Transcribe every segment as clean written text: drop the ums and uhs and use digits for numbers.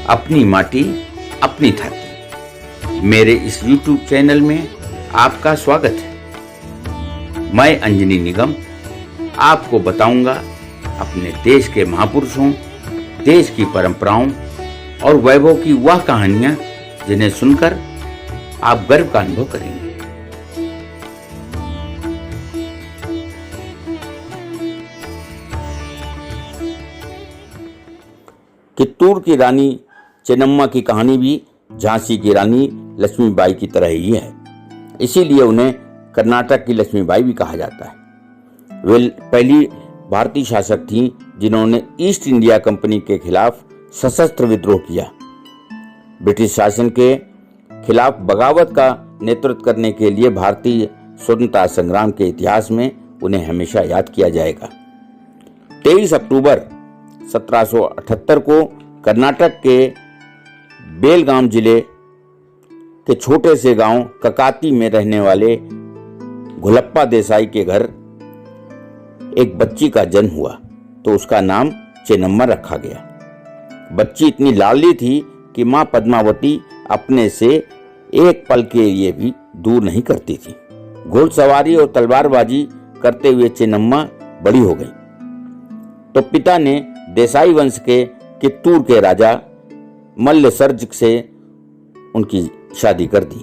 अपनी माटी अपनी धरती। मेरे इस YouTube चैनल में आपका स्वागत है। मैं अंजनी निगम आपको बताऊंगा अपने देश के महापुरुषों, देश की परंपराओं और वैभव की वह कहानियां जिन्हें सुनकर आप गर्व का अनुभव करेंगे। कित्तूर की रानी चेन्नम्मा की कहानी भी झांसी की रानी लक्ष्मीबाई की तरह ही है, इसीलिए उन्हें कर्नाटक की लक्ष्मीबाई भी कहा जाता है। वे पहली भारतीय शासक थीं जिन्होंने ईस्ट इंडिया कंपनी के खिलाफ सशस्त्र विद्रोह किया। ब्रिटिश शासन के खिलाफ बगावत का नेतृत्व करने के लिए भारतीय स्वतंत्रता संग्राम के इतिहास में उन्हें हमेशा याद किया जाएगा। 23 अक्टूबर 1778 को कर्नाटक के बेलगाम जिले के छोटे से गांव ककाती में रहने वाले घुलप्पा देसाई के घर एक बच्ची का जन्म हुआ तो उसका नाम चेन्नम्मा रखा गया। बच्ची इतनी लाडली थी कि मां पद्मावती अपने से एक पल के लिए भी दूर नहीं करती थी। घुड़सवारी और तलवारबाजी करते हुए चेन्नम्मा बड़ी हो गई तो पिता ने देसाई वंश के कित्तूर के राजा मल्लसर्ज से उनकी शादी कर दी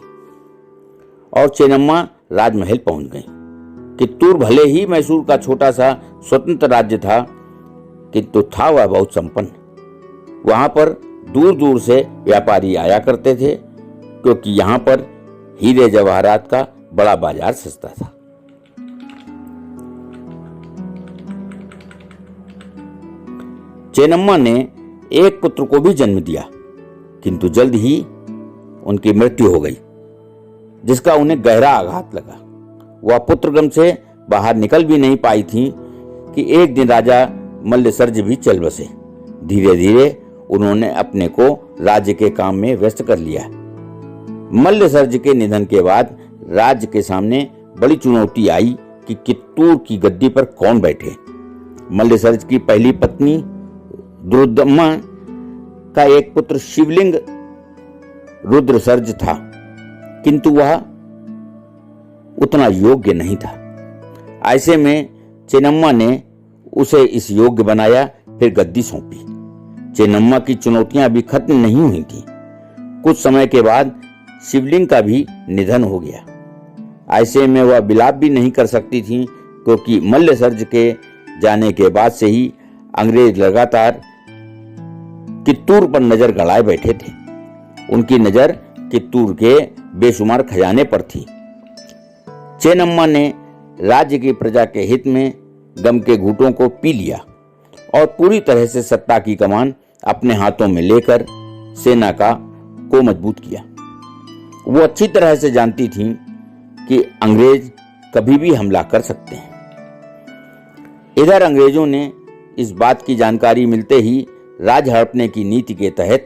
और चेन्नम्मा राजमहल पहुंच गई। कित्तूर भले ही मैसूर का छोटा सा स्वतंत्र राज्य था, किंतु था वह बहुत संपन्न। वहां पर दूर दूर से व्यापारी आया करते थे क्योंकि यहां पर हीरे जवाहरात का बड़ा बाजार सस्ता था। चेन्नम्मा ने एक पुत्र को भी जन्म दिया, किंतु जल्द ही उनकी मृत्यु हो गई, जिसका उन्हें गहरा आघात लगा। वह पुत्रगम से बाहर निकल भी नहीं पाई थी कि एक दिन राजा मल्लसर्ज भी चल बसे। धीरे धीरे उन्होंने अपने को राज्य के काम में व्यस्त कर लिया। मल्लसर्ज के निधन के बाद राज्य के सामने बड़ी चुनौती आई कि कित्तूर की गद्दी पर कौन बैठे। मल्लसर्ज की पहली पत्नी दुर्दम्मा का एक पुत्र शिवलिंग रुद्रसर्ज था, किंतु वह उतना योग्य नहीं था। ऐसे में चेन्नम्मा ने उसे इस योग्य बनाया, फिर गद्दी सौंपी। चेन्नम्मा की चुनौतियां अभी खत्म नहीं हुई थी। कुछ समय के बाद शिवलिंग का भी निधन हो गया। ऐसे में वह विलाप भी नहीं कर सकती थी क्योंकि मल्लसर्ज के जाने के बाद से ही अंग्रेज लगातार कित्तूर पर नजर गड़ाए बैठे थे। उनकी नजर कित्तूर के बेशुमार खजाने पर थी। चेन्नम्मा ने राज्य की प्रजा के हित में गम के घूंटों को पी लिया और पूरी तरह से सत्ता की कमान अपने हाथों में लेकर सेना को मजबूत किया। वो अच्छी तरह से जानती थीं कि अंग्रेज कभी भी हमला कर सकते हैं। इधर अंग्रेजों ने इस बात की जानकारी मिलते ही राज हड़पने की नीति के तहत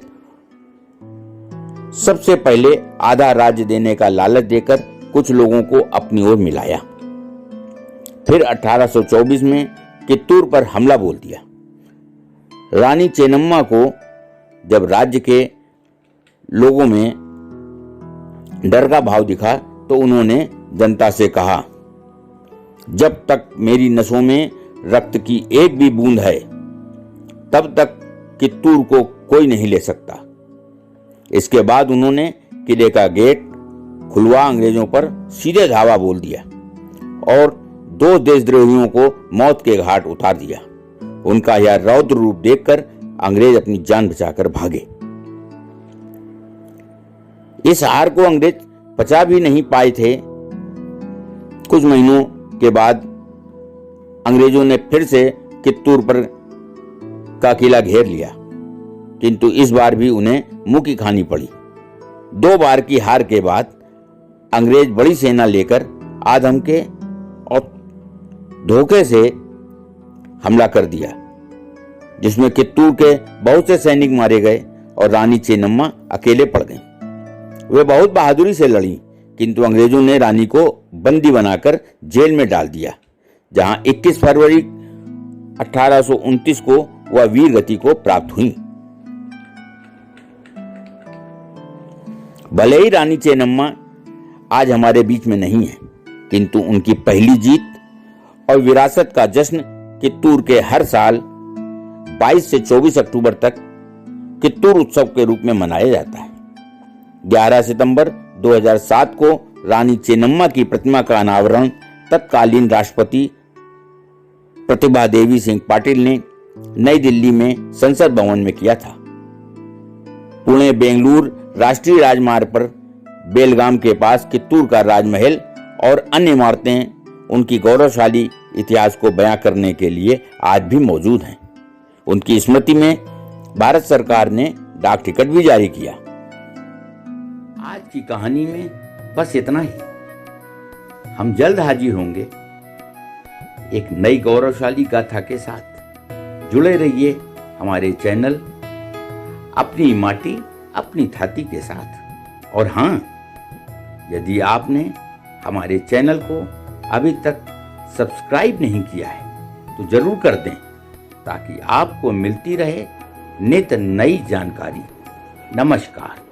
सबसे पहले आधा राज्य देने का लालच देकर कुछ लोगों को अपनी ओर मिलाया। फिर 1824 में कित्तूर पर हमला बोल दिया। रानी चेन्नम्मा को जब राज्य के लोगों में डर का भाव दिखा तो उन्होंने जनता से कहा, जब तक मेरी नसों में रक्त की एक भी बूंद है तब तक कित्तूर को कोई नहीं ले सकता। इसके बाद उन्होंने किले का गेट खुलवा अंग्रेजों पर सीधे धावा बोल दिया और 2 देशद्रोहियों को मौत के घाट उतार दिया। उनका यह रौद्र रूप देखकर अंग्रेज अपनी जान बचाकर भागे। इस हार को अंग्रेज पचा भी नहीं पाए थे। कुछ महीनों के बाद अंग्रेजों ने फिर से कित्तूर पर का किला घेर लिया, किंतु इस बार भी उन्हें मुंह की खानी पड़ी। 2 बार की हार के बाद अंग्रेज बड़ी सेना लेकर आधम के और धोखे से हमला कर दिया, जिसमें कित्तूर के बहुत से सैनिक मारे गए और रानी चेन्नम्मा अकेले पड़ गईं। वे बहुत बहादुरी से लड़ी, किंतु अंग्रेजों ने रानी को बंदी बनाकर जेल में डाल दिया, जहां 21 फरवरी 1829 को वह वीर गति को प्राप्त हुई। भले ही रानी चेन्नम्मा आज हमारे बीच में नहीं है, किंतु उनकी पहली जीत और विरासत का जश्न कित्तूर के हर साल 22 से 24 अक्टूबर तक कित्तूर उत्सव के रूप में मनाया जाता है। 11 सितंबर 2007 को रानी चेन्नम्मा की प्रतिमा का अनावरण तत्कालीन राष्ट्रपति प्रतिभा देवी सिंह पाटिल ने नई दिल्ली में संसद भवन में किया था। पुणे बेंगलुरु राष्ट्रीय राजमार्ग पर बेलगाम के पास कित्तूर का राजमहल और अन्य इमारतें उनकी गौरवशाली इतिहास को बयां करने के लिए आज भी मौजूद हैं। उनकी स्मृति में भारत सरकार ने डाक टिकट भी जारी किया। आज की कहानी में बस इतना ही। हम जल्द हाजिर होंगे एक नई गौरवशाली गाथा के साथ। जुड़े रहिए हमारे चैनल अपनी माटी अपनी थाती के साथ। और हाँ, यदि आपने हमारे चैनल को अभी तक सब्सक्राइब नहीं किया है तो जरूर कर दें, ताकि आपको मिलती रहे नित नई जानकारी। नमस्कार।